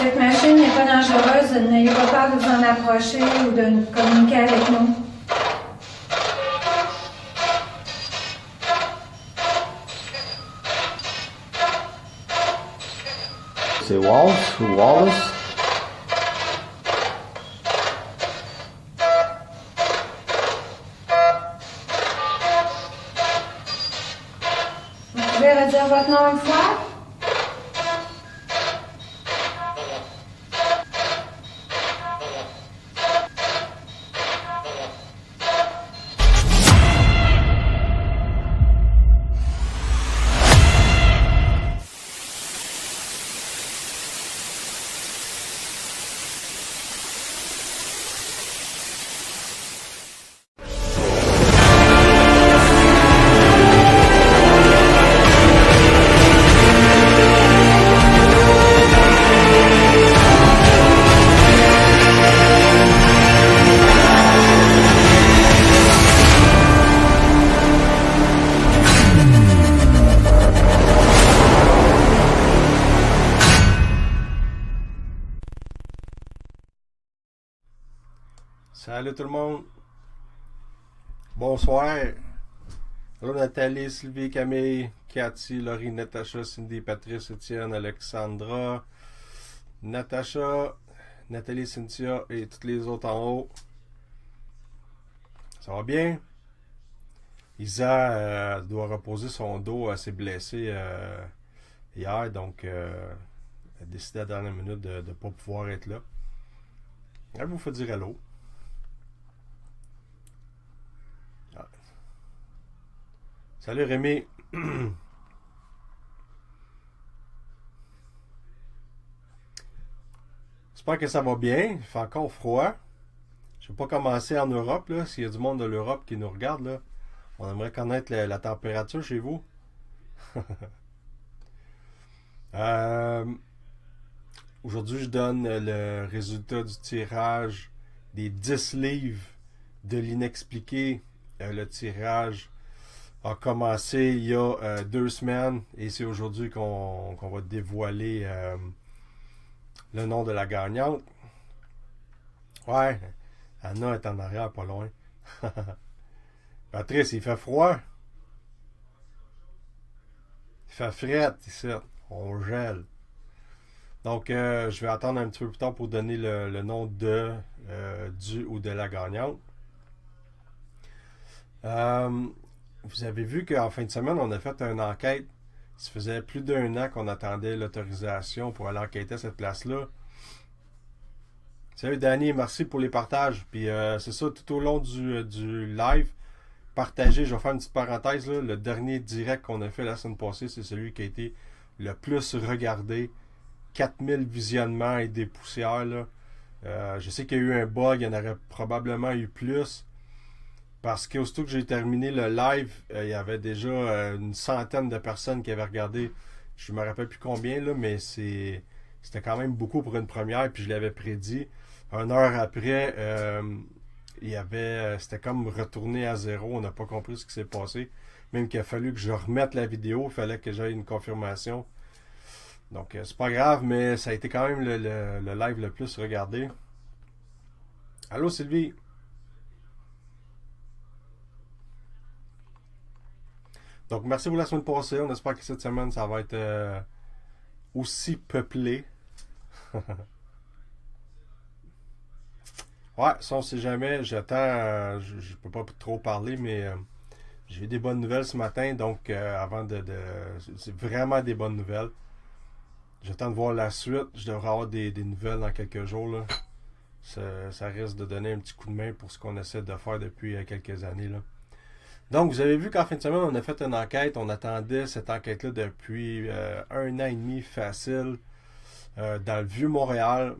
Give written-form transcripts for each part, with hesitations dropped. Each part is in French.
Cette machine n'est pas dangereuse, n'ayez pas peur de vous en approcher ou de communiquer avec nous. C'est Walsh ou Wallace? Vous pouvez redire votre nom une fois? Salut tout le monde. Bonsoir. Allô Nathalie, Sylvie, Camille, Cathy, Laurie, Natacha, Cindy, Patrice, Étienne, Alexandra, Natacha, Nathalie, Cynthia et toutes les autres en haut. Ça va bien? Isa doit reposer son dos, elle s'est blessée hier, donc elle a décidé à la dernière minute de ne pas pouvoir être là. Elle vous fait dire allô. Salut Rémi. J'espère que ça va bien. Il fait encore froid. Je ne vais pas commencer en Europe, là. S'il y a du monde de l'Europe qui nous regarde, là, on aimerait connaître la température chez vous. Aujourd'hui, je donne le résultat du tirage des 10 livres de l'inexpliqué. Le tirage a commencé il y a 2 semaines et c'est aujourd'hui qu'on va dévoiler le nom de la gagnante. Ouais, Anna est en arrière, pas loin. Patrice, il fait froid. Il fait fret ici. On gèle. Donc, je vais attendre un petit peu plus tard pour donner le nom du ou de la gagnante. Vous avez vu qu'en fin de semaine, on a fait une enquête. Ça faisait plus d'1 an qu'on attendait l'autorisation pour aller enquêter à cette place-là. Salut Danny, merci pour les partages. Puis c'est ça, tout au long du live, partagez. Je vais faire une petite parenthèse. Là. Le dernier direct qu'on a fait la semaine passée, c'est celui qui a été le plus regardé. 4000 visionnements et des poussières. Là. Je sais qu'il y a eu un bug, il y en aurait probablement eu plus. Parce qu'aussitôt que j'ai terminé le live, il y avait déjà une centaine de personnes qui avaient regardé. Je me rappelle plus combien, là, mais c'était quand même beaucoup pour une première, puis je l'avais prédit. 1 heure après, c'était comme retourné à zéro. On n'a pas compris ce qui s'est passé. Même qu'il a fallu que je remette la vidéo, il fallait que j'aille une confirmation. Donc, c'est pas grave, mais ça a été quand même le live le plus regardé. Allô, Sylvie? Donc, merci pour la semaine passée. On espère que cette semaine, ça va être aussi peuplé. Ouais, ça, on sait jamais. J'attends. Je peux pas trop parler, mais j'ai eu des bonnes nouvelles ce matin. Donc, c'est vraiment des bonnes nouvelles. J'attends de voir la suite. Je devrais avoir des nouvelles dans quelques jours, là. Ça risque de donner un petit coup de main pour ce qu'on essaie de faire depuis quelques années, là. Donc, vous avez vu qu'en fin de semaine, on a fait une enquête. On attendait cette enquête-là depuis 1 an et demi facile dans le Vieux-Montréal.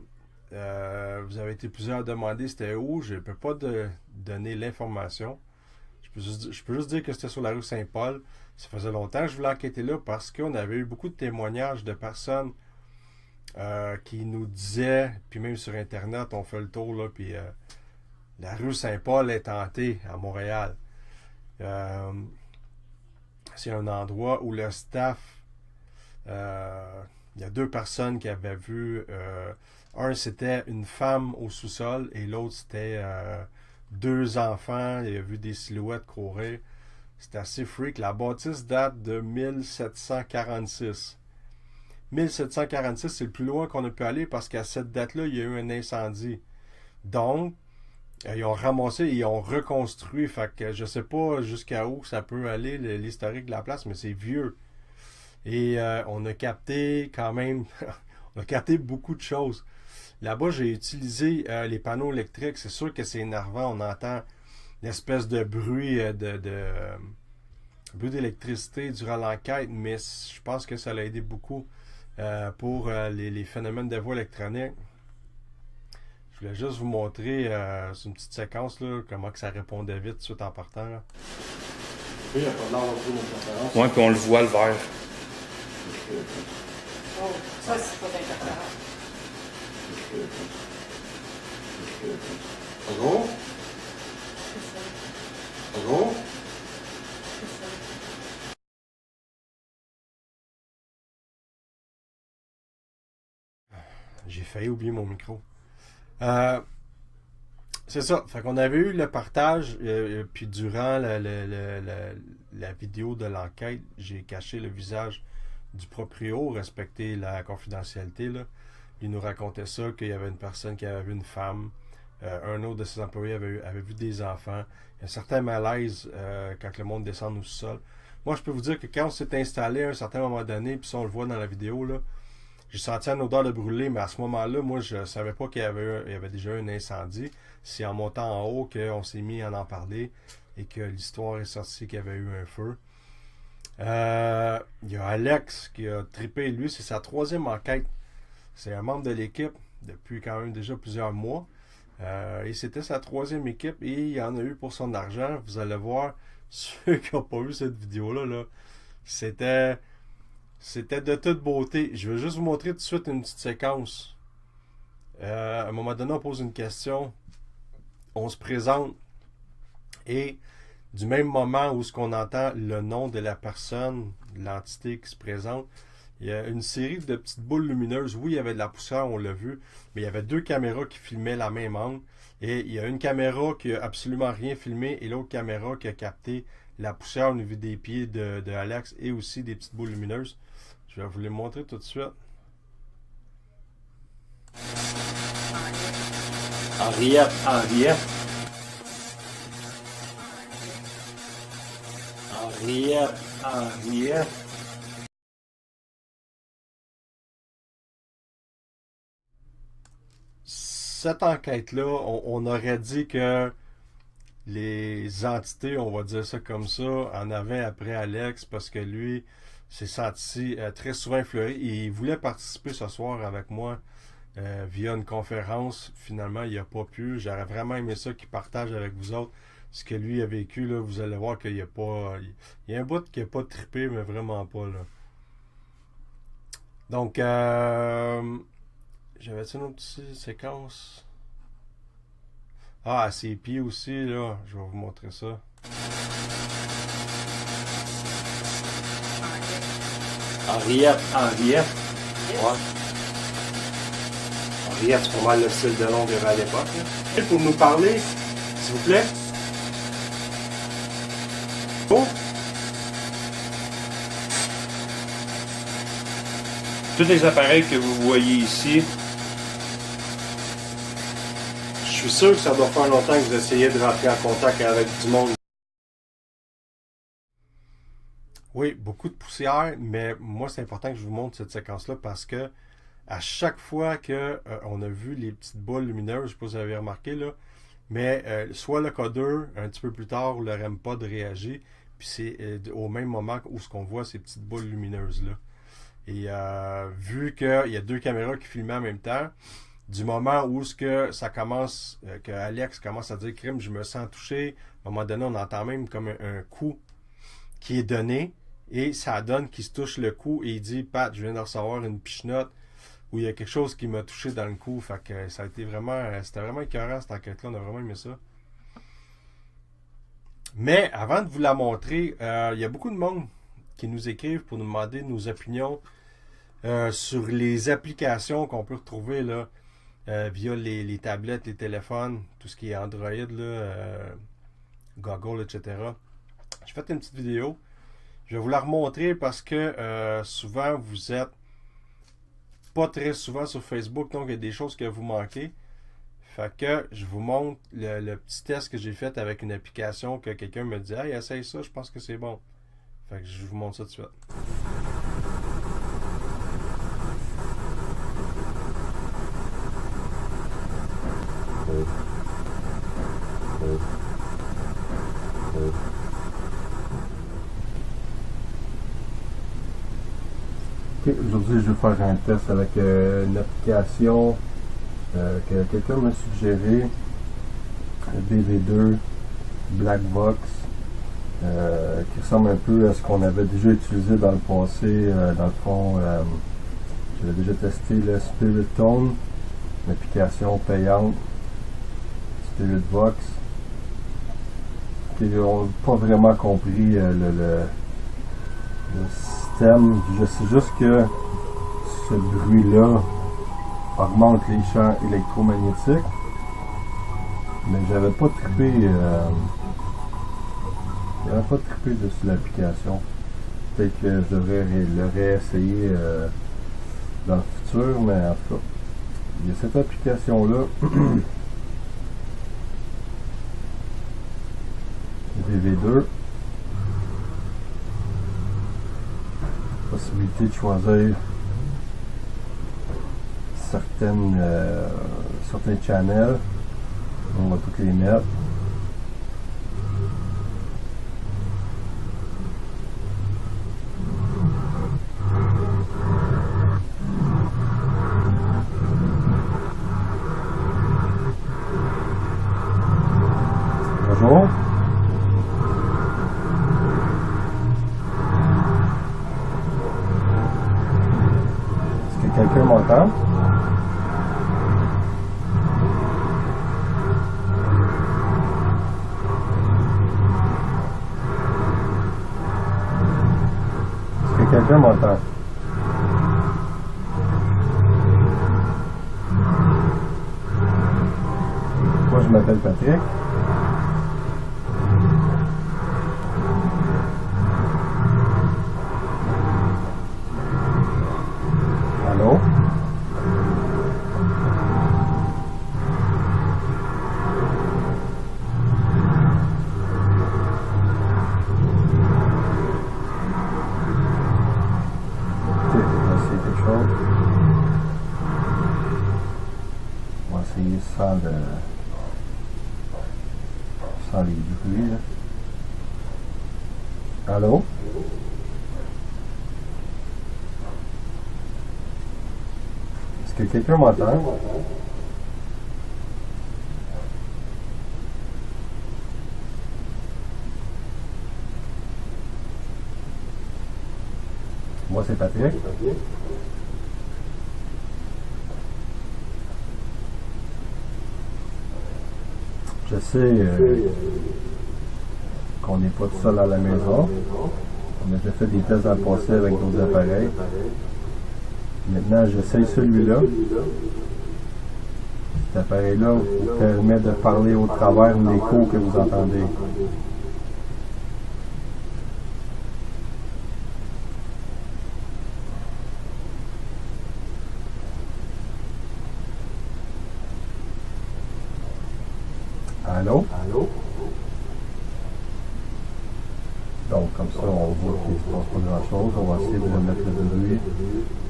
Vous avez été plusieurs à demander c'était où. Je ne peux pas donner l'information. Je peux juste dire que c'était sur la rue Saint-Paul. Ça faisait longtemps que je voulais enquêter là parce qu'on avait eu beaucoup de témoignages de personnes qui nous disaient, puis même sur Internet, on fait le tour, là, puis la rue Saint-Paul est hantée à Montréal. C'est un endroit où le staff, il y a 2 personnes qui avaient vu, un c'était une femme au sous-sol et l'autre c'était 2 enfants, il a vu des silhouettes courir. C'était assez freak. La bâtisse date de 1746. 1746, c'est le plus loin qu'on a pu aller parce qu'à cette date-là, il y a eu un incendie. Donc, ils ont ramassé, ils ont reconstruit. Fait que je sais pas jusqu'à où ça peut aller, l'historique de la place, mais c'est vieux. Et on a capté quand même, on a capté beaucoup de choses. Là-bas, j'ai utilisé les panneaux électriques. C'est sûr que c'est énervant. On entend une espèce de bruit bruit d'électricité durant l'enquête, mais je pense que ça l'a aidé beaucoup pour les phénomènes de voix électronique. Je voulais juste vous montrer, c'est une petite séquence, là, comment que ça répondait vite tout de suite en partant. Là. Oui, il n'y a pas de l'air de mon conférence. Ouais, puis on le voit le vert. Oh, ça, c'est pas d'interférence. Allô? Allô? J'ai failli oublier mon micro. C'est ça. Fait qu'on avait eu le partage, puis durant la vidéo de l'enquête, j'ai caché le visage du proprio, respecté la confidentialité, là. Il nous racontait ça, qu'il y avait une personne qui avait vu une femme, un autre de ses employés avait vu des enfants. Il y a un certain malaise quand le monde descend au sol. Moi, je peux vous dire que quand on s'est installé à un certain moment donné, puis ça on le voit dans la vidéo, là, j'ai senti une odeur de brûlé, mais à ce moment-là, moi, je savais pas qu'il y avait déjà eu un incendie. C'est en montant en haut qu'on s'est mis à en parler et que l'histoire est sortie qu'il y avait eu un feu. Il y a Alex qui a trippé, lui, c'est sa 3e enquête. C'est un membre de l'équipe depuis quand même déjà plusieurs mois. Et c'était sa 3e équipe et il en a eu pour son argent. Vous allez voir, ceux qui n'ont pas vu cette vidéo-là, là, c'était de toute beauté. Je vais juste vous montrer tout de suite une petite séquence. À un moment donné, on pose une question. On se présente. Et du même moment où ce qu'on entend le nom de la personne, l'entité qui se présente, il y a une série de petites boules lumineuses. Oui, il y avait de la poussière, on l'a vu. Mais il y avait 2 caméras qui filmaient la même angle. Et il y a une caméra qui a absolument rien filmé et l'autre caméra qui a capté la poussière au niveau des pieds de Alex et aussi des petites boules lumineuses. Je vais vous les montrer tout de suite. Henriette. Cette enquête-là, on aurait dit que les entités, on va dire ça comme ça, en avaient après Alex parce que lui s'est senti très souvent effleuré et il voulait participer ce soir avec moi via une conférence. Finalement, il n'a pas pu. J'aurais vraiment aimé ça qu'il partage avec vous autres ce que lui a vécu, là, vous allez voir qu'il n'y a pas... Il y a un bout qui n'a pas trippé, mais vraiment pas, là. Donc, j'avais-tu une autre petite séquence? Ah, à ses pieds aussi, là. Je vais vous montrer ça. Henriette. Henriette. Ouais. Henriette, c'est pas mal le style de nom qu'il y avait à l'époque. Là. Pour nous parler, s'il vous plaît. Oh! Tous les appareils que vous voyez ici, je suis sûr que ça doit faire longtemps que vous essayez de rentrer en contact avec du monde. Oui, beaucoup de poussière, mais moi, c'est important que je vous montre cette séquence-là parce que à chaque fois que on a vu les petites boules lumineuses, je ne sais pas si vous avez remarqué, là, mais soit le codeur, un petit peu plus tard, le REM-pod réagit, puis c'est au même moment où ce qu'on voit ces petites boules lumineuses-là. Et vu qu'il y a deux caméras qui filmaient en même temps, du moment où ce que ça commence, que Alex commence à dire « Crime, je me sens touché », à un moment donné, on entend même comme un coup qui est donné, et ça donne qu'il se touche le cou, et il dit « Pat, je viens de recevoir une pichenote », où il y a quelque chose qui m'a touché dans le cou. Fait que ça a été vraiment, c'était vraiment écœurant cette enquête-là, on a vraiment aimé ça. Mais avant de vous la montrer, il y a beaucoup de monde qui nous écrivent pour nous demander nos opinions sur les applications qu'on peut retrouver là, via les tablettes, les téléphones, tout ce qui est Android, là, Google, etc. J'ai fait une petite vidéo. Je vais vous la remontrer parce que souvent vous êtes pas très souvent sur Facebook, donc il y a des choses que vous manquez. Fait que je vous montre le petit test que j'ai fait avec une application que quelqu'un me dit « Hey, essaye ça, je pense que c'est bon. » Fait que je vous montre ça tout de suite. Ok, aujourd'hui je vais faire un test avec une application que quelqu'un m'a suggéré, BV2 Blackbox, qui ressemble un peu à ce qu'on avait déjà utilisé dans le passé. Dans le fond, j'avais déjà testé le Spirit Tone, une application payante, Spirit Box, qui n'ont pas vraiment compris le système. Je sais juste que ce bruit-là augmente les champs électromagnétiques, mais j'avais pas trippé dessus l'application. Peut-être que je devrais le réessayer dans le futur, mais en tout cas, il y a cette application-là, VV2, possibilité de choisir certains channels. On va toutes les mettre. Bonjour. Est-ce que quelqu'un m'entend? Quelqu'un m'entend? Moi, je m'appelle Patrick. Allô? On va essayer sans les bruits là. Allô? Est-ce que quelqu'un m'entend? Moi, c'est Patrick. Je sais qu'on n'est pas tout seul à la maison. On a déjà fait des tests dans le passé avec d'autres appareils. Maintenant, j'essaye celui-là. Cet appareil-là vous permet de parler au travers de l'écho que vous entendez. Allô? Donc, comme ça, on voit qu'il ne se passe pas grand-chose. On va essayer de mettre le bruit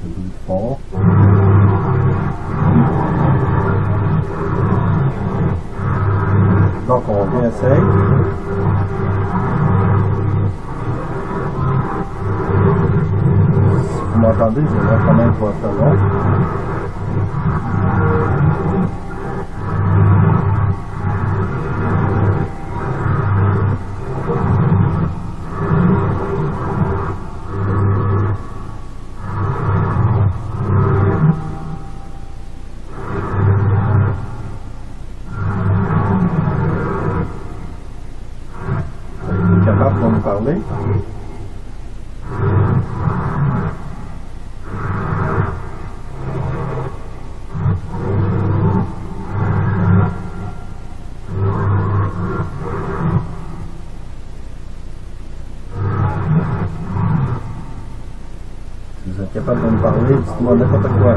de fond. Donc, on réessaye. Si vous m'entendez, j'aimerais quand même pas ça long. Capable de nous parler? Si vous êtes capable de nous parler, dites-moi n'importe quoi.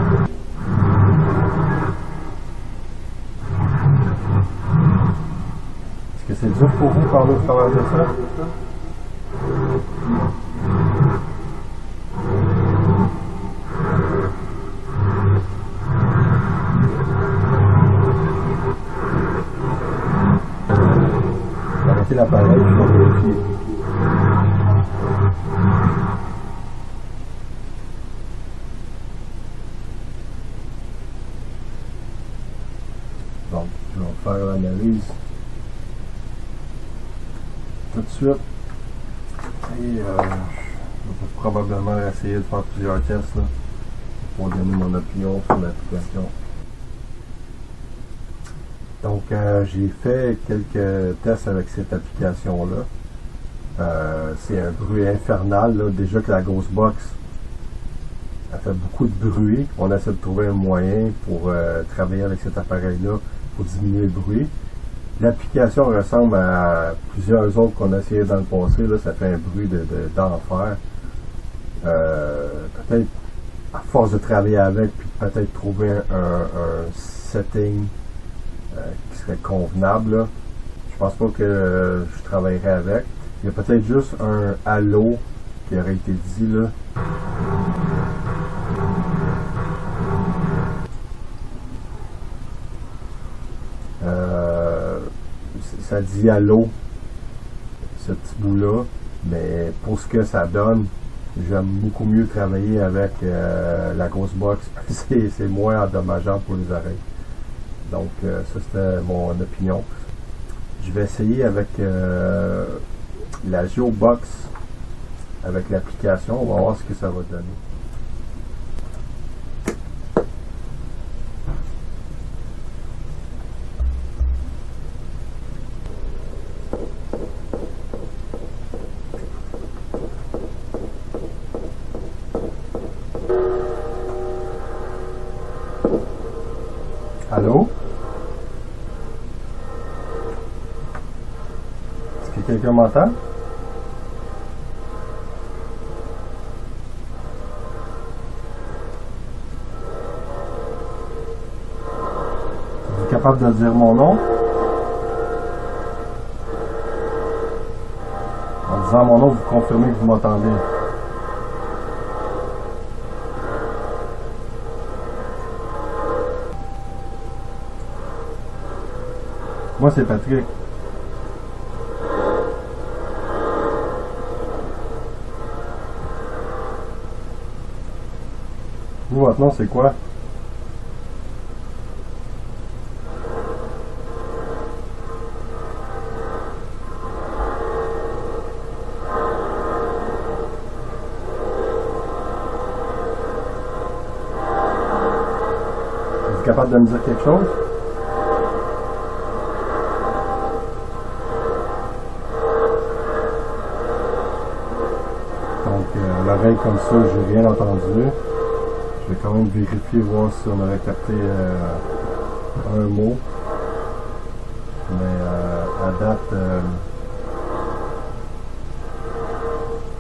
Est-ce que c'est dur pour vous parler au travers de ça? Arrêtez l'appareil, je vais vérifier. Donc, je vais faire l'analyse tout de suite. Et je vais probablement essayer de faire plusieurs tests là, pour donner mon opinion sur l'application. Donc, j'ai fait quelques tests avec cette application-là. C'est un bruit infernal. Là. Déjà que la Ghostbox a fait beaucoup de bruit. On essaie de trouver un moyen pour travailler avec cet appareil-là pour diminuer le bruit. L'application ressemble à plusieurs autres qu'on a essayé dans le passé. Là. Ça fait un bruit d'enfer. Peut-être à force de travailler avec, puis peut-être trouver un setting qui serait convenable. Là. Je pense pas que je travaillerai avec. Il y a peut-être juste un halo qui aurait été dit là. Ça dit halo, ce petit bout-là, mais pour ce que ça donne, j'aime beaucoup mieux travailler avec la Ghostbox. C'est moins endommageant pour les oreilles. Donc, ça c'était mon opinion. Je vais essayer avec la Geobox, avec l'application. On va voir ce que ça va donner. Allô? Est-ce que quelqu'un m'entend? Êtes-vous capable de dire mon nom? En disant mon nom, vous confirmez que vous m'entendez. Moi, c'est Patrick. Vous, votre nom, c'est quoi? capable de me dire quelque chose? Donc, l'oreille comme ça, j'ai rien entendu. Je vais quand même vérifier, voir si on avait capté un mot. Mais à date,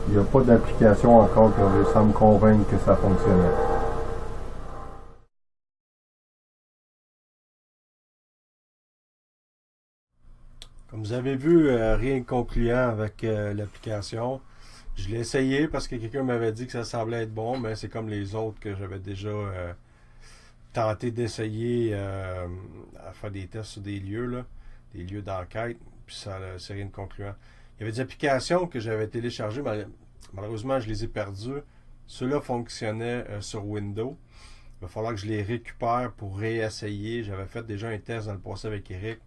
il n'y a pas d'application encore qui a réussi à me convaincre que ça fonctionnait. Comme vous avez vu, rien de concluant avec l'application. Je l'ai essayé parce que quelqu'un m'avait dit que ça semblait être bon, mais c'est comme les autres que j'avais déjà tenté d'essayer à faire des tests sur des lieux, là, des lieux d'enquête, puis ça c'est rien de concluant. Il y avait des applications que j'avais téléchargées, mais malheureusement je les ai perdues. Ceux-là fonctionnaient sur Windows. Il va falloir que je les récupère pour réessayer. J'avais fait déjà un test dans le passé avec Eric.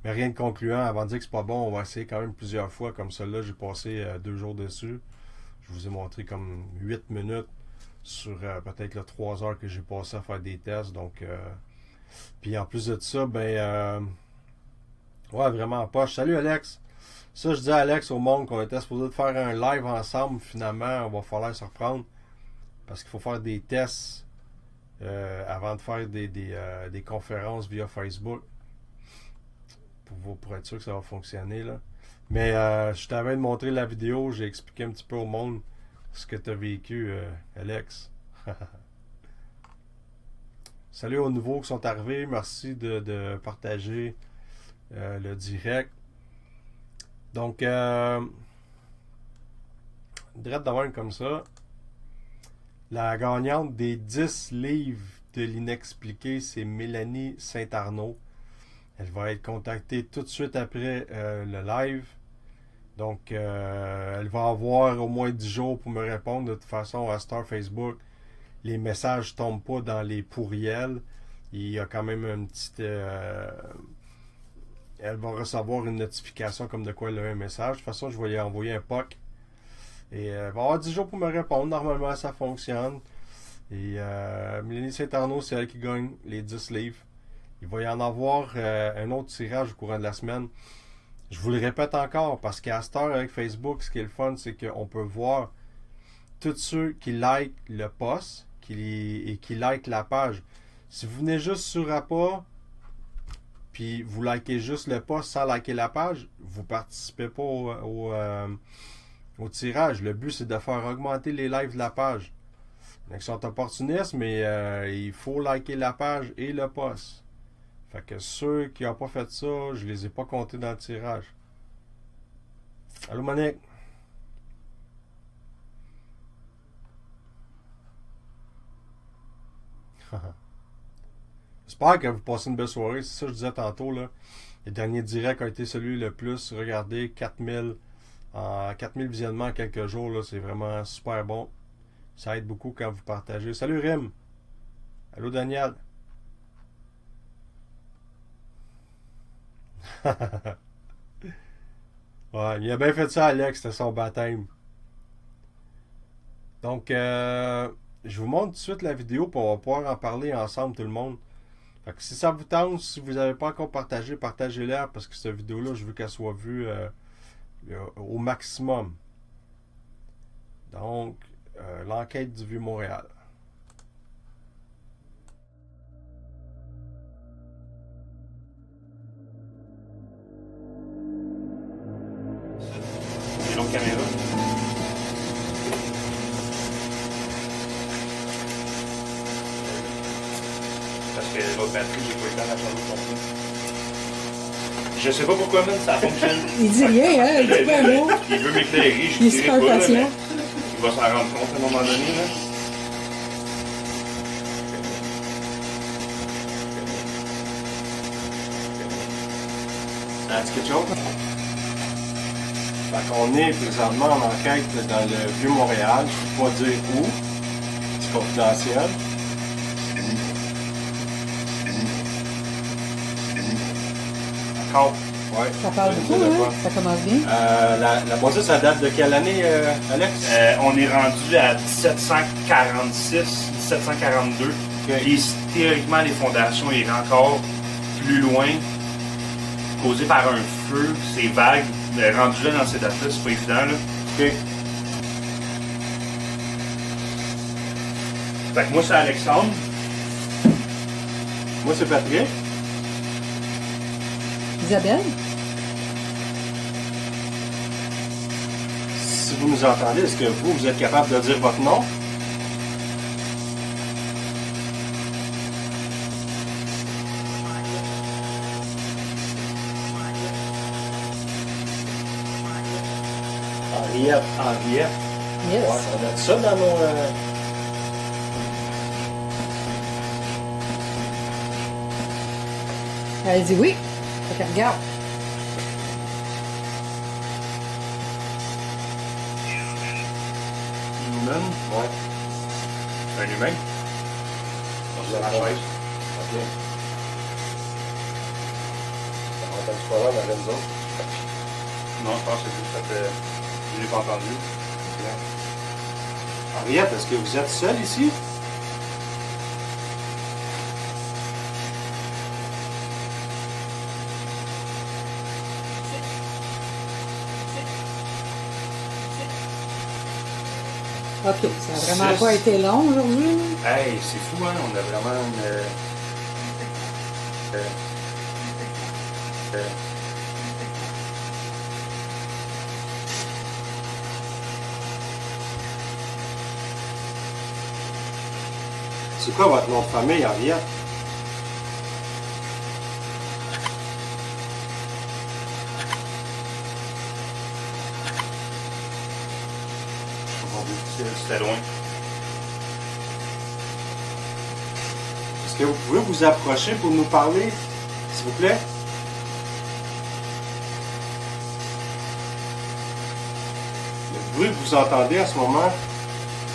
Mais rien de concluant. Avant de dire que c'est pas bon, on va essayer quand même plusieurs fois. Comme celle-là, j'ai passé 2 jours dessus. Je vous ai montré comme 8 minutes sur peut-être 3 heures que j'ai passé à faire des tests. Donc, puis en plus de ça, ouais, vraiment en poche. Salut Alex! Ça, je dis à Alex au monde qu'on était supposé de faire un live ensemble. Finalement, on va falloir se reprendre. Parce qu'il faut faire des tests avant de faire des conférences via Facebook. Pour être sûr que ça va fonctionner, là. Mais je t'avais montré la vidéo, j'ai expliqué un petit peu au monde ce que tu as vécu, Alex. Salut aux nouveaux qui sont arrivés, merci de partager le direct. Donc, direct de même comme ça, la gagnante des 10 livres de l'inexpliqué, c'est Mélanie Saint-Arnaud. Elle va être contactée tout de suite après le live. Donc, elle va avoir au moins 10 jours pour me répondre. De toute façon, à Star Facebook, les messages ne tombent pas dans les pourriels. Il y a quand même une petite... elle va recevoir une notification comme de quoi elle a un message. De toute façon, je vais lui envoyer un POC. Et elle va avoir 10 jours pour me répondre. Normalement, ça fonctionne. Et Mélanie Saint-Arnaud, c'est elle qui gagne les 10 livres. Il va y en avoir un autre tirage au courant de la semaine. Je vous le répète encore, parce qu'à cette heure avec Facebook, ce qui est le fun, c'est qu'on peut voir tous ceux qui like le post et qui like la page. Si vous venez juste sur APA, puis vous likez juste le post sans liker la page, vous ne participez pas au tirage. Le but, c'est de faire augmenter les lives de la page. Donc, ils sont opportunistes, mais il faut liker la page et le post. Fait que ceux qui n'ont pas fait ça, je les ai pas comptés dans le tirage. Allô Monique? J'espère que vous passez une belle soirée. C'est ça que je disais tantôt, là. Le dernier direct a été celui le plus regardé. 4000 visionnements en quelques jours. Là, c'est vraiment super bon. Ça aide beaucoup quand vous partagez. Salut Rim! Allô Daniel! Ouais, il a bien fait ça, Alex, c'était son baptême. Donc, je vous montre tout de suite la vidéo pour on va pouvoir en parler ensemble, tout le monde. Fait que si ça vous tente, si vous n'avez pas encore partagé, partagez-la parce que cette vidéo-là, je veux qu'elle soit vue au maximum. Donc, l'enquête du Vieux-Montréal. Longue caméra. Parce que l'autre batterie, j'ai pas eu le temps de la charger non plus. Je sais pas pourquoi même ça fonctionne. Il dit rien, hein? Il dit pas un mot. Il veut m'éclairer, je Il est dirais super pas, là, patient. mais il va s'en rendre compte à un moment donné. Là. Ça dit quelque chose? Fait qu'on est présentement en enquête dans le Vieux-Montréal. Je ne peux pas dire où. C'est confidentiel. Encore. Ouais. Ça parle Je beaucoup, ne sais hein? pas. Ça commence bien. La base, ça date de quelle année, Alex? On est rendu à 1746, 1742. Puis théoriquement, les fondations iraient encore plus loin, causées par un feu, c'est vague. Mais rendu là dans ces dates-là, c'est pas évident. Là. OK. Fait que moi, c'est Alexandre. Moi, c'est Patrick. Isabelle? Si vous nous entendez, est-ce que vous êtes capable de dire votre nom? Henriette. Henriette. Yes. Ouais, on a ça dans nos... Elle dit oui. Fait qu'elle regarde. Humain. Ouais. Un humain. C'est la chaise. OK. Ça m'a entendu pas là, dans les autres. Non, je pense que c'est juste que je l'ai pas entendu. Henriette, est-ce que vous êtes seule ici? OK, ça a vraiment pas été long aujourd'hui. Hey, c'est fou, hein? On a vraiment une. C'est quoi votre nom de famille, Henriette? C'était loin. Est-ce que vous pouvez vous approcher pour nous parler, s'il vous plaît? Le bruit que vous entendez à ce moment,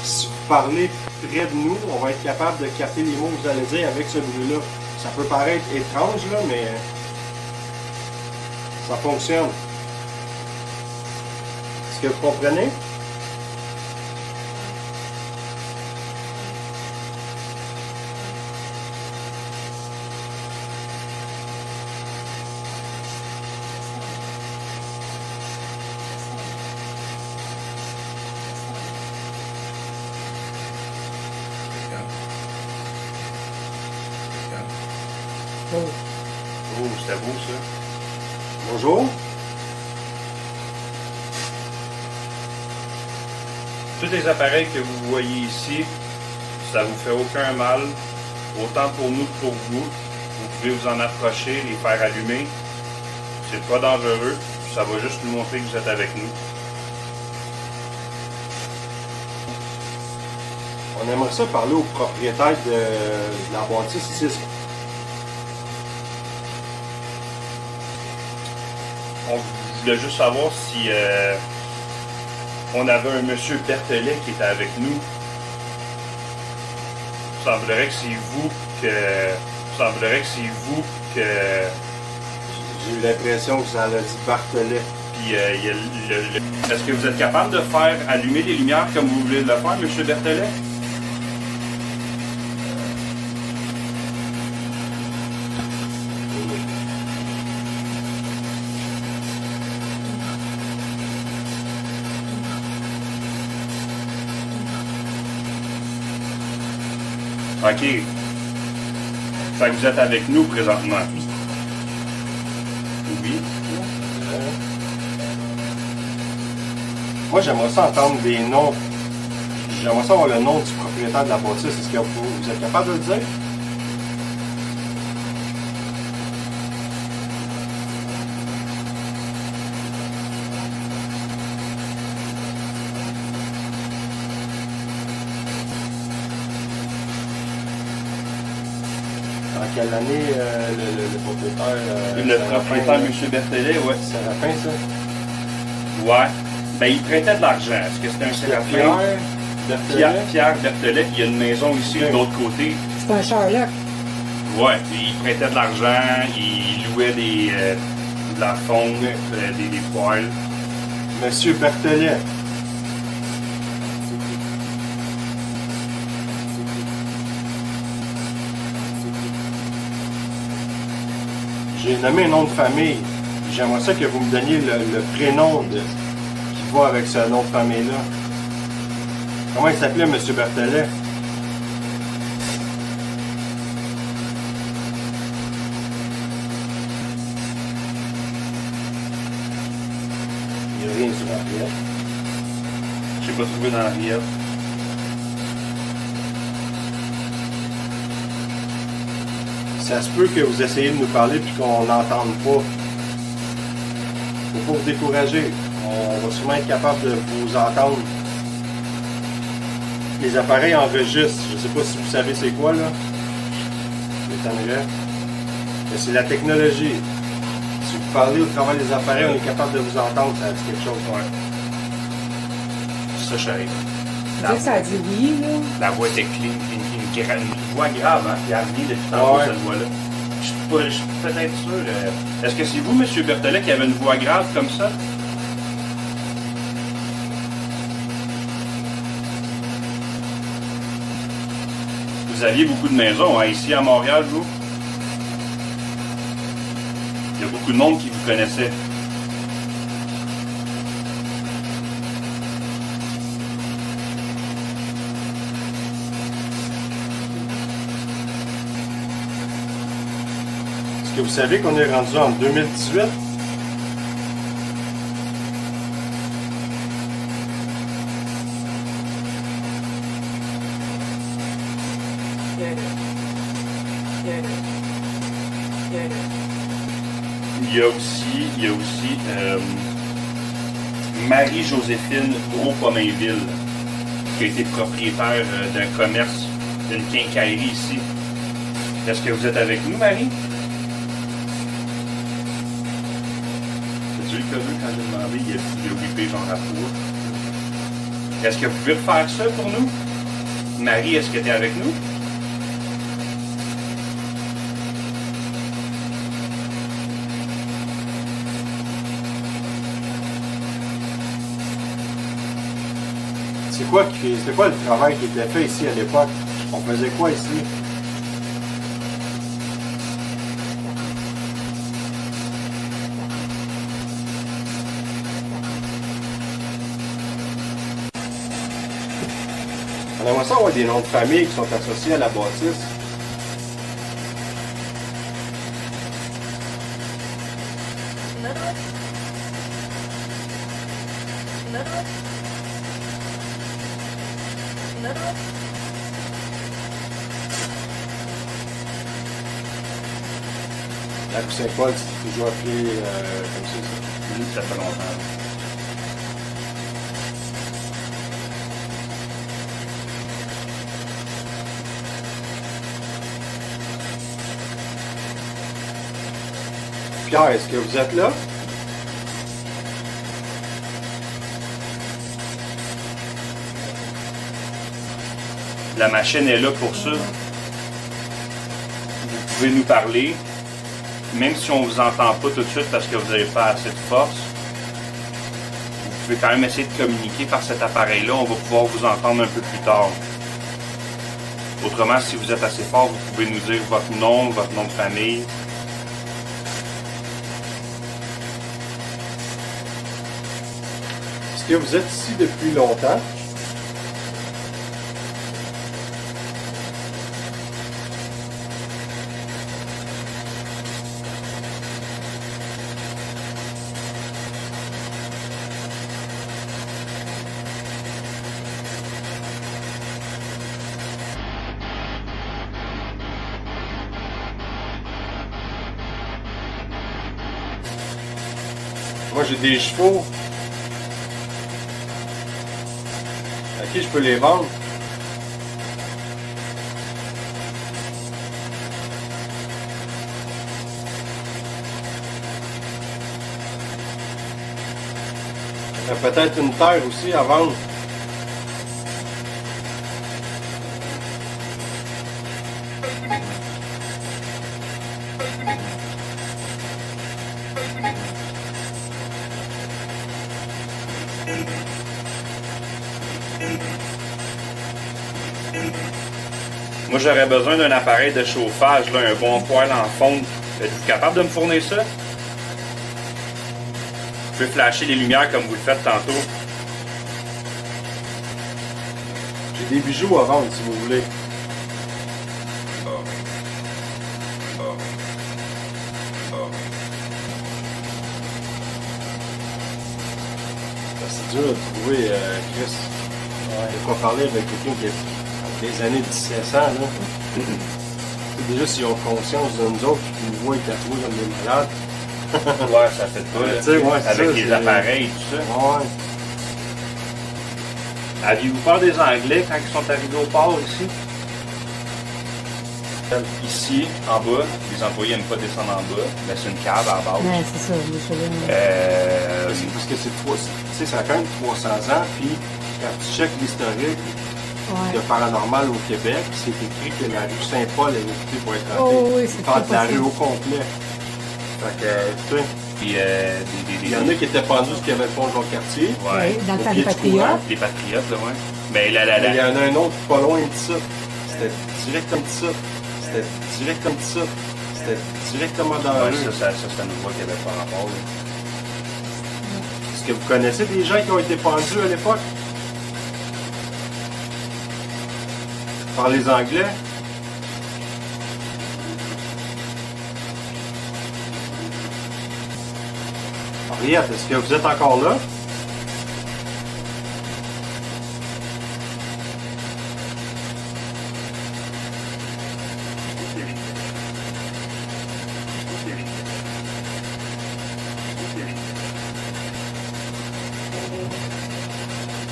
si vous parlez près de nous, on va être capable de capter les mots que vous allez dire avec ce bruit-là. Ça peut paraître étrange, là, mais ça fonctionne. Est-ce que vous comprenez? Oh. Oh, c'était beau ça. Bonjour. Tous les appareils que vous voyez ici, ça vous fait aucun mal, autant pour nous que pour vous. Vous pouvez vous en approcher, les faire allumer. C'est pas dangereux, ça va juste nous montrer que vous êtes avec nous. On aimerait ça parler au propriétaire de la bâtisse ici. On voulait juste savoir si on avait un monsieur Berthelet qui était avec nous. Il semblerait que c'est vous que. J'ai eu l'impression que ça l'a dit Barthelet. Puis, est-ce que vous êtes capable de faire allumer les lumières comme vous voulez le faire, monsieur Berthelet? OK. Fait que vous êtes avec nous présentement. Oui. Moi, j'aimerais ça entendre des noms. J'aimerais ça avoir le nom du propriétaire de la bâtisse. Est-ce que vous êtes capable de le dire? En quelle année le propriétaire... Le propriétaire, M. Berthelet, ouais. Séraphin, ça? Ouais. Ben, il prêtait de l'argent. Est-ce que c'était un Séraphin? Pierre Berthelet, puis il y a une maison ici de l'autre côté. C'est un Sherlock. Ouais, puis il prêtait de l'argent, il louait de la fonte, des poêles. Monsieur Berthelet. J'ai nommé un nom de famille. J'aimerais ça que vous me donniez le prénom qui va avec ce nom de famille-là. Comment il s'appelait, M. Berthelet? Il n'y a rien sur la pièce. Je n'ai pas trouvé dans la riette. Ça se peut que vous essayez de nous parler puis qu'on n'entende pas. Faut pas vous décourager. On va sûrement être capable de vous entendre. Les appareils enregistrent. Je ne sais pas si vous savez c'est quoi là. M'étonnerait. Mais c'est la technologie. Si vous parlez au travers des appareils, on est capable de vous entendre. Ça dit quelque chose. Ouais. Ça, je savais. Tu dis que ça a dit oui, là. La voix était clean, une voix grave, hein? Il a revenu depuis tantôt, Ouais. cette voix-là. Je suis peut-être sûr. Est-ce que c'est vous, M. Berthelet, qui avait une voix grave comme ça? Vous aviez beaucoup de maisons, hein, ici à Montréal, vous? Il y a beaucoup de monde qui vous connaissait. Est-ce que vous savez qu'on est rendu en 2018? Il y a aussi Marie-Joséphine Gros-Pomainville, qui a été propriétaire d'un commerce, d'une quincaillerie ici. Est-ce que vous êtes avec nous, Marie? C'est-tu le cas quand j'ai demandé, il a occupé genre à four. Est-ce que vous pouvez refaire ça pour nous? Marie, est-ce que tu es avec nous? C'était quoi le travail qui était fait ici à l'époque? On faisait quoi ici? On aimerait ça avoir des noms de famille qui sont associés à la bâtisse. La rue Saint-Paul, c'est toujours appelé comme ça. Oui, ça fait longtemps. Pierre, est-ce que vous êtes là? La machine est là pour ça. Vous pouvez nous parler, même si on ne vous entend pas tout de suite parce que vous n'avez pas assez de force. Vous pouvez quand même essayer de communiquer par cet appareil-là. On va pouvoir vous entendre un peu plus tard. Autrement, si vous êtes assez fort, vous pouvez nous dire votre nom de famille. Est-ce que vous êtes ici depuis longtemps? Moi, j'ai des chevaux. À qui je peux les vendre? Il y a peut-être une terre aussi à vendre. Moi, j'aurais besoin d'un appareil de chauffage, là, un bon poêle en fonte Êtes-vous capable de me fournir ça? Vous pouvez flasher les lumières comme vous le faites tantôt. J'ai des bijoux à vendre si vous voulez. C'est dur de trouver, Chris. De quoi parler avec quelqu'un qui a des années 1700, là. Déjà, s'ils ont conscience de nous autres, puis qu'ils nous voient tatoués comme des malades. Ouais, ça fait pas. Tu sais, ouais, Avec ça, les c'est- appareils, tout ça. Ouais. Aviez-vous peur des Anglais quand ils sont arrivés au port ici? Ici, en bas, les employés n'aiment pas descendre en bas, mais c'est une cave à la base. Ouais, c'est ça, je sais bien. Parce que c'est 300, tu sais, ça a quand même 300 ans, puis quand tu checkes l'historique de Ouais. paranormal au Québec, c'est écrit que la rue Saint-Paul est réputée pour être hantée. Oh oui, c'est Ils parlent de la possible. rue au complet. Fait que, tu sais, Puis, il y en a qui étaient pendus parce qu'il y avait le pont Jean-Cartier. Ouais. Dans le Au temps pied des du Patriotes. Les patriotes, là, ouais. Mais Il y en a un autre pas loin de ça. C'était directement de ça. C'était directement de ça. C'était directement dans la ouais, rue. ça c'est une voie qui avait pas rapport. Là. Est-ce que vous connaissez des gens qui ont été pendus à l'époque? Par les Anglais? Henriette, est-ce que vous êtes encore là?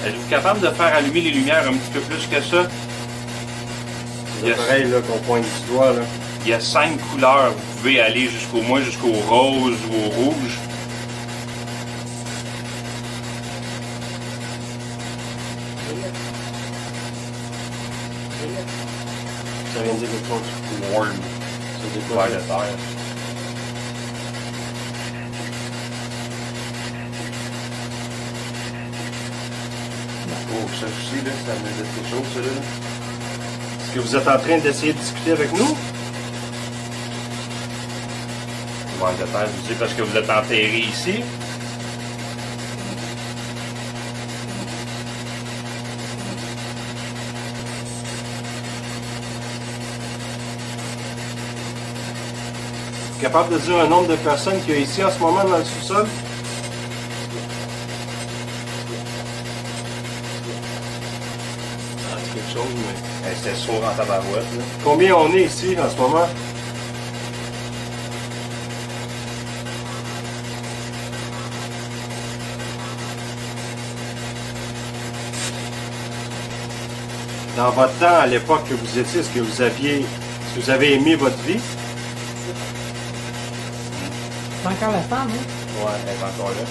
Êtes-vous capable de faire allumer les lumières un petit peu plus que ça? C'est Yes. pareil là qu'on pointe du doigt là. Il y a 5 couleurs. Vous pouvez aller jusqu'au rose ou au rouge. Ça vient de dire quelque chose. Warm. C'est des quoi, Vert de terre. Oh, ça aussi, là, ça me dit quelque chose, ça, là. Est-ce que vous êtes en train d'essayer de discuter avec nous? Vert de terre, je dis parce que vous êtes enterré ici. Capable de dire un nombre de personnes qu'il y a ici en ce moment dans le sous-sol? Ah, c'est quelque chose, mais... C'était sourd en tabarouette, là. Combien on est ici en ce moment? Dans votre temps, à l'époque que vous étiez, est-ce que vous avez aimé votre vie? C'est encore la femme, hein? Ouais, elle est encore là.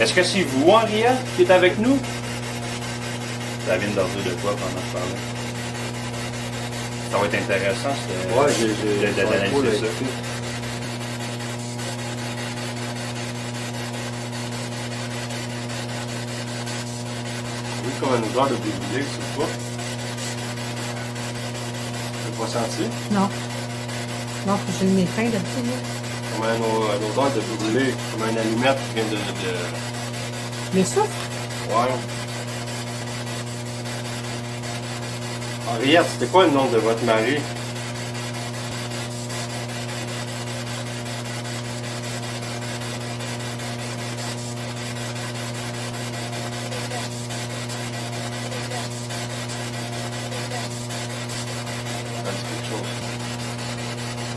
Est-ce que c'est vous, Henriette, qui est avec nous? Ça vient de leur dire de quoi pendant que je parlais? Ça va être intéressant, Ouais, j'ai d'analyser ça. Oui, comme un odeur de brûlé, c'est pas. Tu l'as pas senti? Non. Non, j'ai mes fins d'habitude, là. Comme un odeur de brûlé, comme une allumette qui vient de... Le souffle? Ouais. Henriette, c'était quoi le nom de votre mari? Ça dit quelque chose.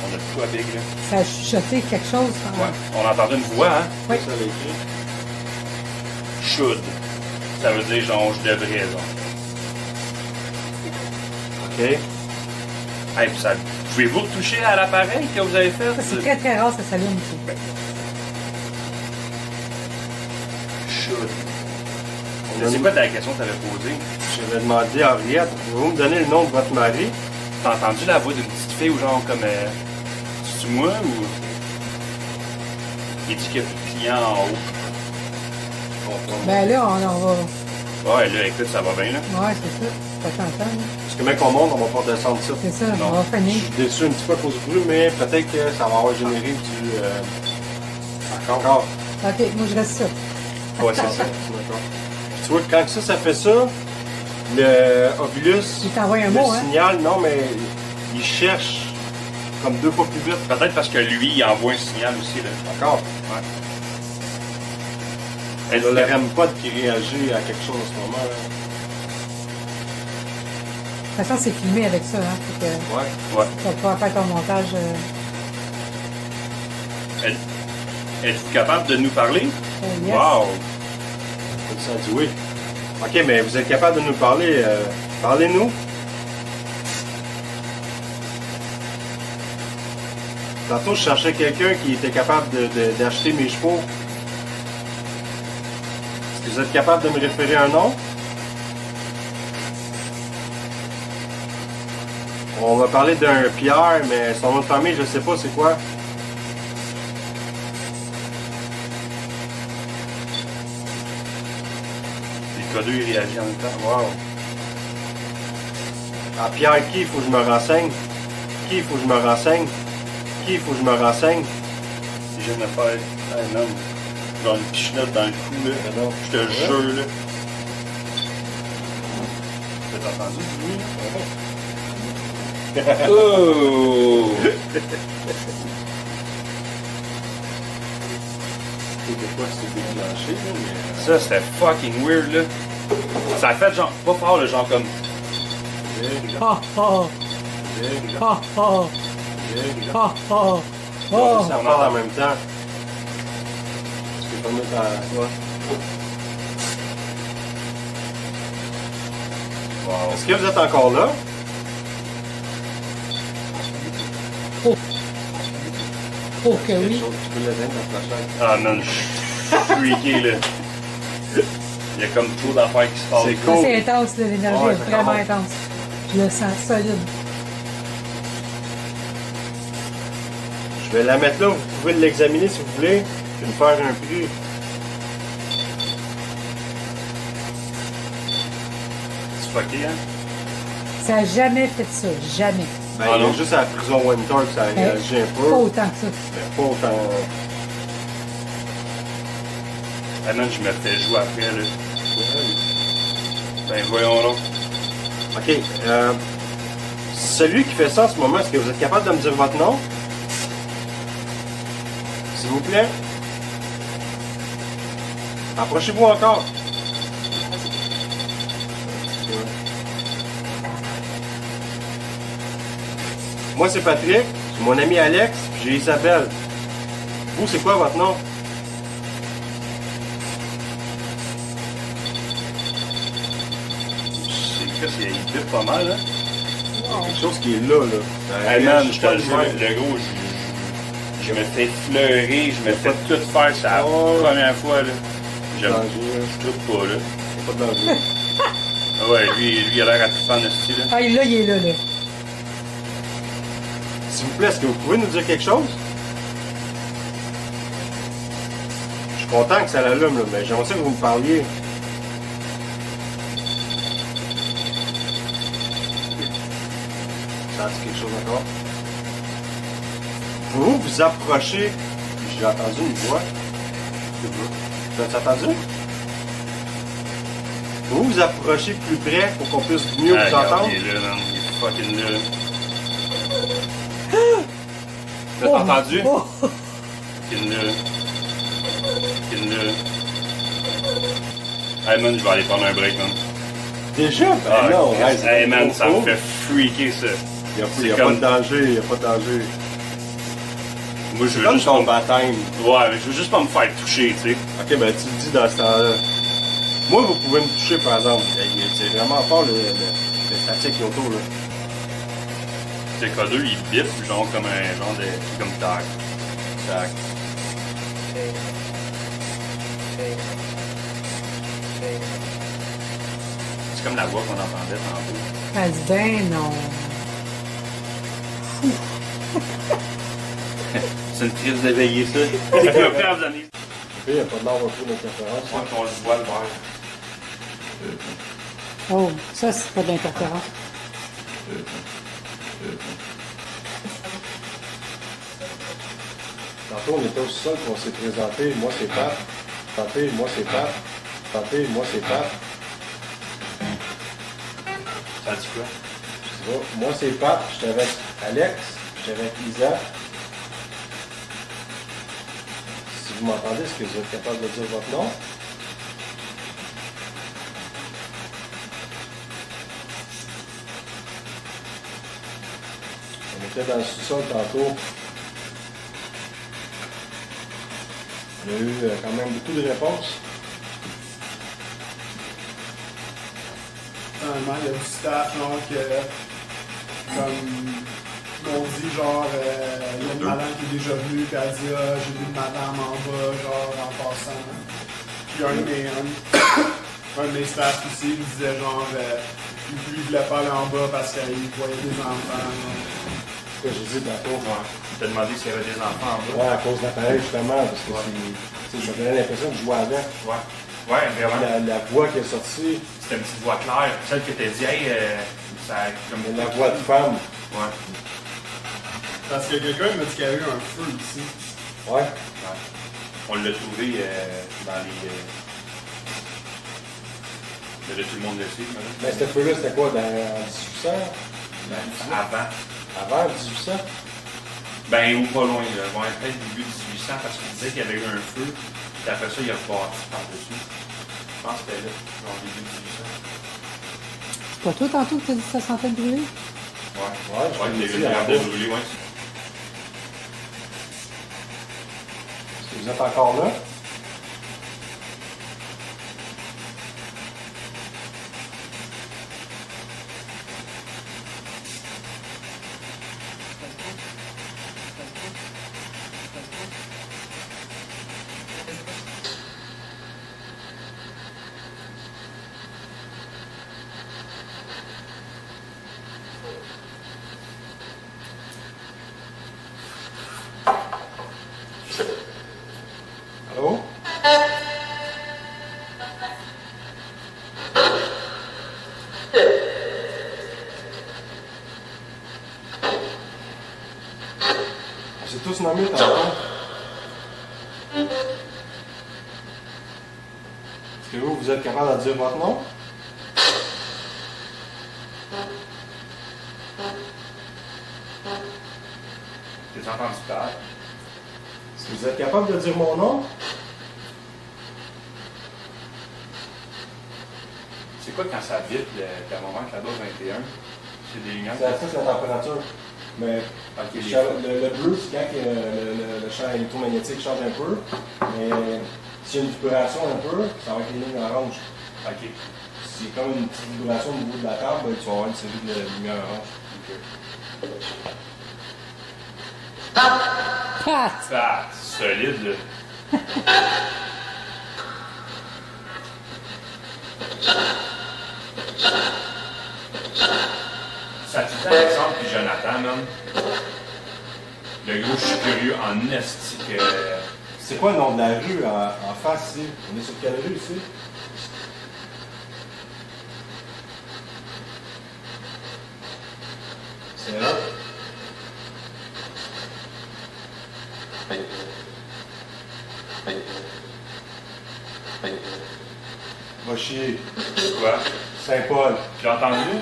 On a de quoi big, là. Ça a chuchoté quelque chose. Hein? Ouais. On a entendu une voix, hein? Oui. Ça l'a écrit. Should. Ça veut dire, genre, je devrais, genre. OK. Hey, puis ça... Pouvez-vous toucher à l'appareil que vous avez fait? Ça, c'est très très rare, ça s'allume ici. Should. C'est quoi la question que tu avais posée? Je vais demander à Henriette, pouvez-vous me donner le nom de votre mari? T'as entendu la voix d'une petite fille ou genre comme... C'est-tu moi ou... Il dit qu'il y a plus de clients en haut. Ben là, on va... Ouais, là, écoute, ça va bien, là. Ouais, c'est ça. Pas content, là. Parce que mec, on monte, on va pas descendre ça. C'est ça, Non. on va Je finir. suis déçu un petit peu à cause du bruit, mais peut-être que ça va avoir généré du... Encore. Ok, moi je reste ça. Ouais, c'est ça. D'accord. Puis tu vois, quand ça fait ça, le Ovilus, Il t'envoie un le mot, hein? signal, non, mais il cherche comme 2 fois plus vite. Peut-être parce que lui, il envoie un signal aussi, là. Encore. Ouais. Elle ne l'aime pas qui réagit à quelque chose en ce moment. Là. De toute façon, c'est filmé avec ça, hein? Fait que Ouais. Ouais. tu vas pouvoir faire ton montage. Êtes-vous capable de nous parler? Yes. Wow! Ça dit oui. Ok, mais vous êtes capable de nous parler. Parlez-nous. Tantôt, je cherchais quelqu'un qui était capable d'acheter mes chevaux. Est-ce que vous êtes capable de me référer un nom? On va parler d'un Pierre, mais son nom de famille, je sais pas c'est quoi. Les codeux, ils réagissent en même temps. Wow. Ah, Pierre, qui il faut que je me renseigne? Qui il faut que je me renseigne? Qui il faut que je me renseigne? Si je viens de me faire un homme, genre une pichenote dans le cou, là. Mais non. Je te jure, là. T'as entendu du bruit, là? Oh! C'est quoi c'est déclenché, là, mais... Ça, c'était fucking weird, là. Ça a fait genre, pas fort, le genre comme. Ha ha! Ha ha! Ha ha! Oh! Ça parle en même temps. C'est pas mettre à... Ouais. Wow. Est-ce que vous êtes encore là? Oh que Quelque oui! chose, tu peux l'éteindre ta flashlight. Ah man, je suis freaké, là. Il y a comme trop d'affaires qui se passent. C'est Ça, cool. c'est intense, là, l'énergie Ouais, est c'est vraiment cool. intense. Je le sens solide. Je vais la mettre là, vous pouvez l'examiner si vous voulez. Je vais me faire un prix. C'est fucké, hein? Ça n'a jamais fait ça, jamais. Ben, Ah il y a non. juste à la prison Winter que ça Mais réagit un pas peu. autant que ça. Mais pas autant. Ah man, je me fais jouer après, là. Ben voyons donc. Ok. Celui qui fait ça en ce moment, est-ce que vous êtes capable de me dire votre nom? S'il vous plaît. Approchez-vous encore. Moi, c'est Patrick. J'ai mon ami Alex. Puis j'ai Isabelle. Vous, c'est quoi votre nom? C'est que c'est il bip pas mal, hein? Quelque chose qui est là, là. Hey man, je je te le jure, le gros, je me fais fleurer, je me fais tout faire, c'est la Oh. première fois, là. J'aime, Danger, je trouve pas, là. pas de danger. Ah ouais, lui, il a l'air à tout en esti, là. Ah, là, il est là, là. S'il vous plaît, est-ce que vous pouvez nous dire quelque chose? Je suis content que ça l'allume, là, mais j'aimerais ça que vous me parliez. Ça a dit quelque chose encore? Vous vous approchez, j'ai entendu une voix. Vous avez entendu? Vous vous approchez plus près pour qu'on puisse mieux Ah, vous regarde, entendre. il est là, man. Il est fucking là. Vous avez entendu? Oh! Fucking là. Fucking là. Hey man, je vais aller prendre un break, man. Déjà? Ben Ah, non, hey man, ça me trop. fait freaker, ça. Il n'y c'est a, comme- pas de danger, il n'y a pas de danger. Moi, je C'est veux comme juste ton pas... baptême. Ouais, mais je veux juste pas me faire toucher, tu sais. Ok, ben tu le dis dans ce temps-là. Moi, vous pouvez me toucher, par exemple. C'est vraiment fort le statique qui est autour, là. Le K2, il bip, genre comme un genre de... comme tac. Tac. C'est comme la voix qu'on entendait tantôt. Elle dit, ben non. C'est une crise d'éveiller, ça. C'est comme prêt à vous donner. Il n'y a pas de l'arbre un peu d'interférence. Moi, qu'on se voit le verre. Oh, ça, c'est pas d'interférence. Tantôt, on était au sol qu'on s'est présenté. Moi, c'est Pat. Santé, moi, c'est Pat. Santé, moi, c'est Pat. Ça dit quoi? Tu vois, moi, c'est Pat. J'étais avec Alex. J'étais avec Isa. Si vous m'entendez, est-ce que vous êtes capable de dire votre nom? On était dans le sous-sol tantôt. On a eu quand même beaucoup de réponses. Finalement, il y a du staff, genre, comme m'ont dit, genre, il y a une madame qui est déjà venue, puis elle dit, ah, j'ai vu une madame en bas, genre, en passant. Puis un de mes staffs ici, il me disait, genre, lui, il voulait pas aller en bas parce qu'il voyait des enfants. C'est ce que j'ai dit tantôt. Ouais. Tu t'as demandé s'il y avait des enfants en bas. Ouais, à cause de l'appareil, justement, parce que ça donnait l'impression de jouer avec. Ouais. Ouais, vraiment. La voix qui est sortie, C'était une petite voix claire. Celle que t'as dit, hey, ça comme la voix de femme. Ouais. Parce que quelqu'un m'a dit qu'il y avait eu un feu ici. Ouais. Ouais. On l'a trouvé dans les. Là, tout le monde le sait, maintenant. Mais ce feu-là, c'était quoi, en 1800? Avant. Avant 1800? Ben, ou pas loin, là. Bon, peut-être début 1800, parce qu'il disait qu'il y avait eu un feu. Puis après ça, il a reparti par-dessus. Je pense que c'était là, genre début 1800. C'est pas toi, tantôt, que t'as dit que ça sentait brûler? Ouais. Ouais, je Ouais, l'ai il dit y à la avait bouche. brûlé, ouais. Est-ce que vous êtes encore là? Allô? On s'est tous nommés tantôt. Est-ce que vous êtes capable de dire votre nom? T'as entendu parler? Est-ce que vous êtes capable de dire mon nom? C'est quoi quand ça vibre, le moment que la dose 21? C'est des lumières? C'est à ça, c'est la température. Mais Ok, le bleu, c'est quand que le champ électromagnétique change un peu. Mais s'il y a une vibration un peu, ça va être les lignes oranges. Ok. Si c'est comme une petite vibration au niveau de la table, ben, tu vas avoir une série de lumière orange. Ok. Ah! Ah, solide, là. Ça te fait Alexandre puis Jonathan, man. Le gros, je suis curieux en esti que. C'est quoi le nom de la rue en face ici? On est sur quelle rue ici? C'est là. Va chier. Quoi? Saint-Paul. J'ai entendu?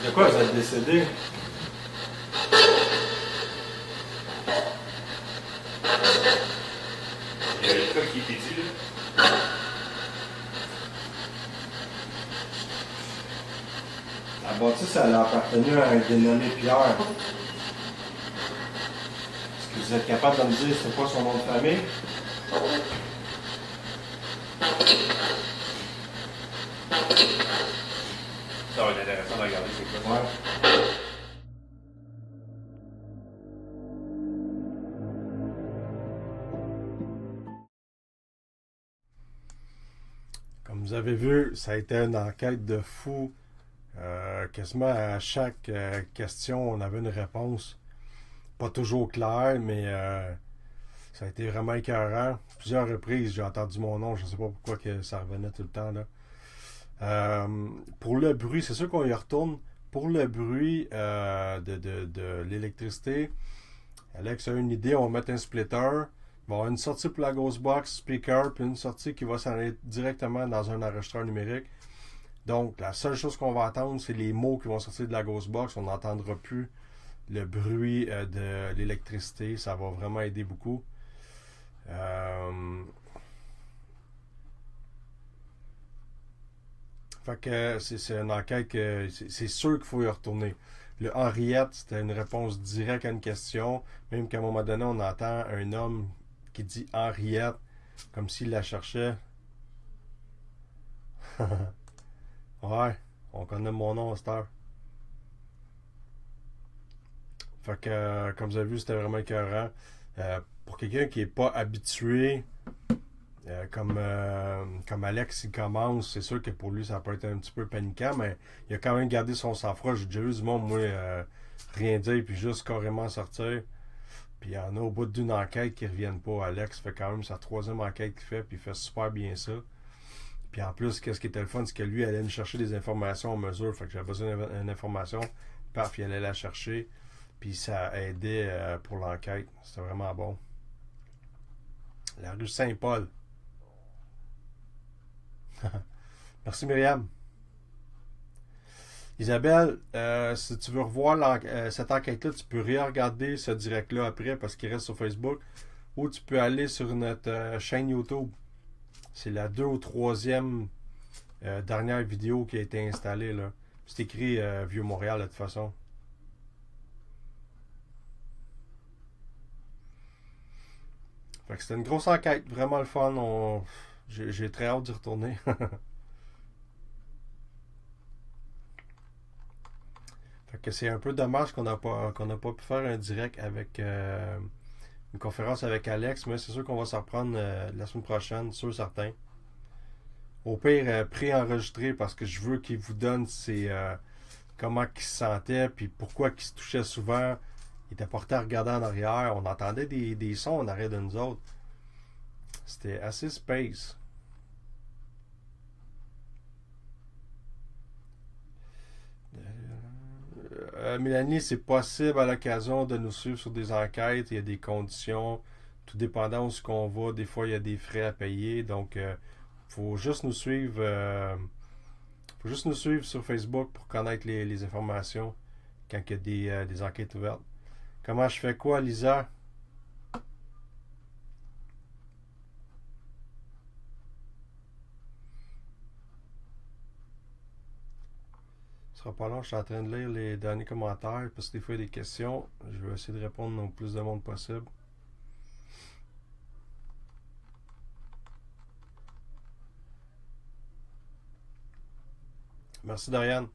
De quoi vous êtes décédé? Il y a le truc qui était dit, là. La bâtisse, elle a appartenu à un dénommé Pierre. Est-ce que vous êtes capable de me dire c'est quoi son nom de famille? Ça va être intéressant de regarder c'est quoi. Ouais. Comme vous avez vu, ça a été une enquête de fou. Quasiment à chaque question, on avait une réponse. Pas toujours claire, mais ça a été vraiment écœurant. Plusieurs reprises, j'ai entendu mon nom. Je ne sais pas pourquoi que ça revenait tout le temps, là. Pour le bruit, c'est sûr qu'on y retourne. Pour le bruit de l'électricité, Alex a une idée, on va mettre un splitter. Il va y avoir une sortie pour la Ghostbox speaker, puis une sortie qui va s'en aller directement dans un enregistreur numérique. Donc, la seule chose qu'on va entendre, c'est les mots qui vont sortir de la Ghostbox. On n'entendra plus le bruit de l'électricité. Ça va vraiment aider beaucoup. Fait que c'est une enquête que c'est sûr qu'il faut y retourner. Le Henriette, c'était une réponse directe à une question. Même qu'à un moment donné, on entend un homme qui dit Henriette, comme s'il la cherchait. Ouais, on connaît mon nom à cette heure. Fait que, comme vous avez vu, c'était vraiment écœurant. Pour quelqu'un qui n'est pas habitué, comme Alex, il commence, c'est sûr que pour lui, ça peut être un petit peu paniquant, mais il a quand même gardé son sang-froid. J'ai déjà vu du monde, moi, rien dire, puis juste carrément sortir. Puis il y en a au bout d'une enquête qui ne reviennent pas. Alex fait quand même sa 3e enquête qu'il fait, puis il fait super bien ça. Puis en plus, qu'est-ce qui était le fun, c'est que lui, il allait me chercher des informations en mesure. Fait que j'avais besoin d'une information, paf, il allait la chercher. Puis ça aidait pour l'enquête. C'était vraiment bon. La rue Saint-Paul. Merci Myriam. Isabelle, si tu veux revoir cette enquête-là, tu peux regarder ce direct-là après parce qu'il reste sur Facebook. Ou tu peux aller sur notre chaîne YouTube. C'est la 2 ou 3e dernière vidéo qui a été installée, là. C'est écrit Vieux Montréal de toute façon. Fait que c'était une grosse enquête, vraiment le fun. J'ai très hâte d'y retourner. Fait que c'est un peu dommage qu'on n'a pas pu faire un direct avec une conférence avec Alex, mais c'est sûr qu'on va s'en reprendre la semaine prochaine, sûr certain. Au pire, pré-enregistré parce que je veux qu'il vous donne comment il se sentait, puis pourquoi il se touchait souvent. Il était porté à regarder en arrière. On entendait des sons en arrière de nous autres. C'était assez space. Mélanie, c'est possible à l'occasion de nous suivre sur des enquêtes. Il y a des conditions. Tout dépendant où ce qu'on va, des fois il y a des frais à payer. Donc, faut juste nous suivre. Faut juste nous suivre sur Facebook pour connaître les informations quand il y a des enquêtes ouvertes. Comment je fais quoi, Lisa? Ce sera pas long, je suis en train de lire les derniers commentaires parce que des fois il y a des questions. Je vais essayer de répondre au plus de monde possible. Merci Doriane.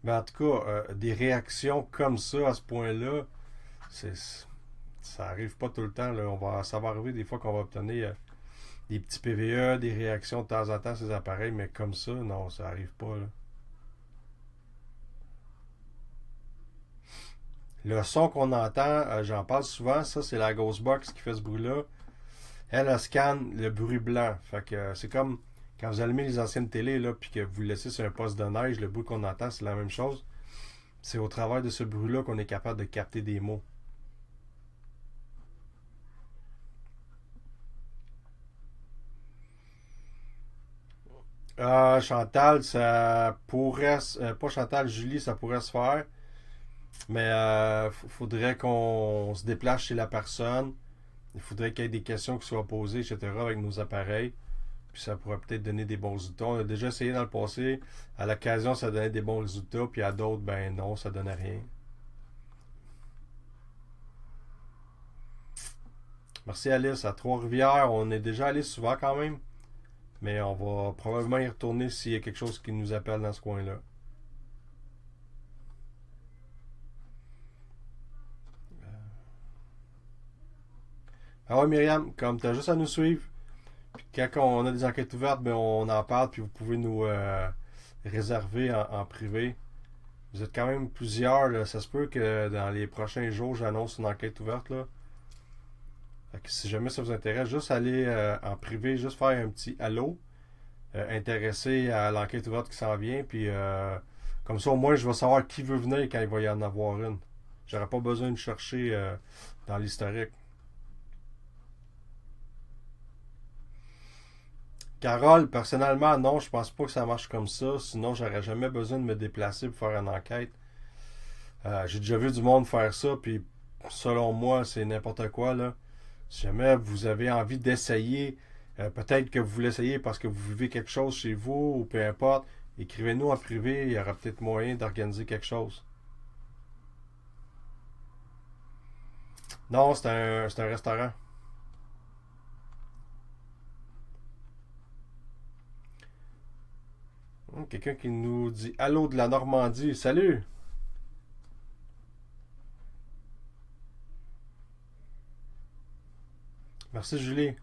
Mais en tout cas, des réactions comme ça, à ce point-là, ça arrive pas tout le temps. Là. Ça va arriver des fois qu'on va obtenir des petits PVE, des réactions de temps en temps sur ces appareils, mais comme ça, non, ça arrive pas. Là. Le son qu'on entend, j'en parle souvent, ça c'est la Ghostbox qui fait ce bruit-là. Elle scanne le bruit blanc. Fait que c'est comme quand vous allumez les anciennes télés, là, puis que vous laissez sur un poste de neige, le bruit qu'on entend, c'est la même chose. C'est au travers de ce bruit-là qu'on est capable de capter des mots. Chantal, ça pourrait... pas Chantal, Julie, ça pourrait se faire. Mais faudrait qu'on se déplace chez la personne. Il faudrait qu'il y ait des questions qui soient posées, etc. avec nos appareils. Puis ça pourrait peut-être donner des bons résultats. On a déjà essayé dans le passé. À l'occasion, ça donnait des bons résultats. Puis à d'autres, ben non, ça donnait rien. Merci Alice. À Trois-Rivières, on est déjà allé souvent quand même. Mais on va probablement y retourner s'il y a quelque chose qui nous appelle dans ce coin-là. Ah ouais, Myriam, comme tu as juste à nous suivre. Puis quand on a des enquêtes ouvertes, ben on en parle, puis vous pouvez nous réserver en privé. Vous êtes quand même plusieurs, là. Ça se peut que dans les prochains jours, j'annonce une enquête ouverte, là. Fait que si jamais ça vous intéresse, juste aller en privé, juste faire un petit allô, intéressé à l'enquête ouverte qui s'en vient, puis comme ça au moins je vais savoir qui veut venir quand il va y en avoir une. J'aurais pas besoin de chercher dans l'historique. Carole, personnellement, non, je pense pas que ça marche comme ça. Sinon, j'aurais jamais besoin de me déplacer pour faire une enquête. J'ai déjà vu du monde faire ça, puis selon moi, c'est n'importe quoi, là. Si jamais vous avez envie d'essayer, peut-être que vous l'essayez parce que vous vivez quelque chose chez vous, ou peu importe, écrivez-nous en privé, il y aura peut-être moyen d'organiser quelque chose. Non, c'est un restaurant. Quelqu'un qui nous dit allô de la Normandie. Salut! Merci Julie.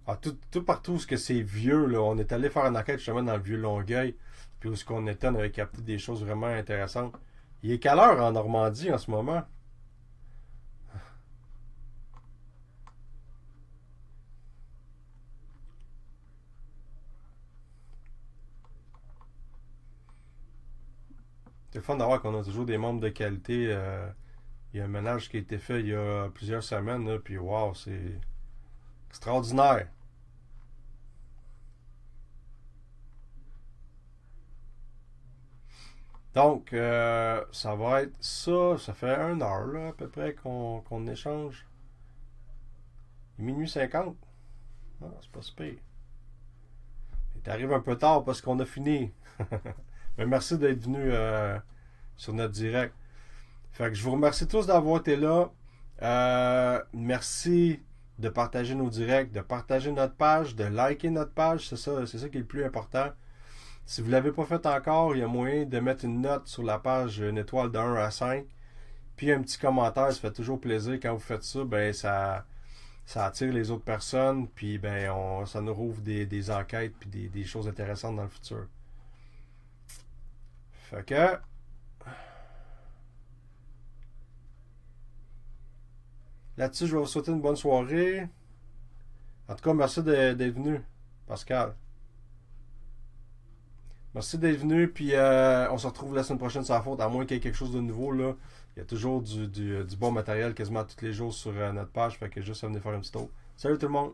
Ah, tout partout où c'est vieux, là. On est allé faire une enquête justement dans le vieux Longueuil. Puis où ce qu'on était, on avait capté des choses vraiment intéressantes. Il est quelle heure en Normandie en ce moment? C'est le fun d'avoir qu'on a toujours des membres de qualité. Il y a un ménage qui a été fait il y a plusieurs semaines, là, puis wow, c'est extraordinaire. Donc, ça va être ça. Ça fait 1 heure là, à peu près qu'on échange. Il est minuit 50. Ah, c'est pas si pire. Il arrive un peu tard parce qu'on a fini. Mais merci d'être venu sur notre direct. Fait que je vous remercie tous d'avoir été là. Merci de partager nos directs, de partager notre page, de liker notre page. C'est ça qui est le plus important. Si vous ne l'avez pas fait encore, il y a moyen de mettre une note sur la page, une étoile de 1 à 5. Puis un petit commentaire, ça fait toujours plaisir. Quand vous faites ça, ben ça attire les autres personnes. Puis ben ça nous rouvre des enquêtes puis des choses intéressantes dans le futur. Fait que là-dessus, je vais vous souhaiter une bonne soirée. En tout cas, merci d'être venu, Pascal. Merci d'être venu, puis on se retrouve la semaine prochaine sur la faute, à moins qu'il y ait quelque chose de nouveau, là. Il y a toujours du bon matériel quasiment tous les jours sur notre page, fait que juste venez faire un petit tour. Salut tout le monde!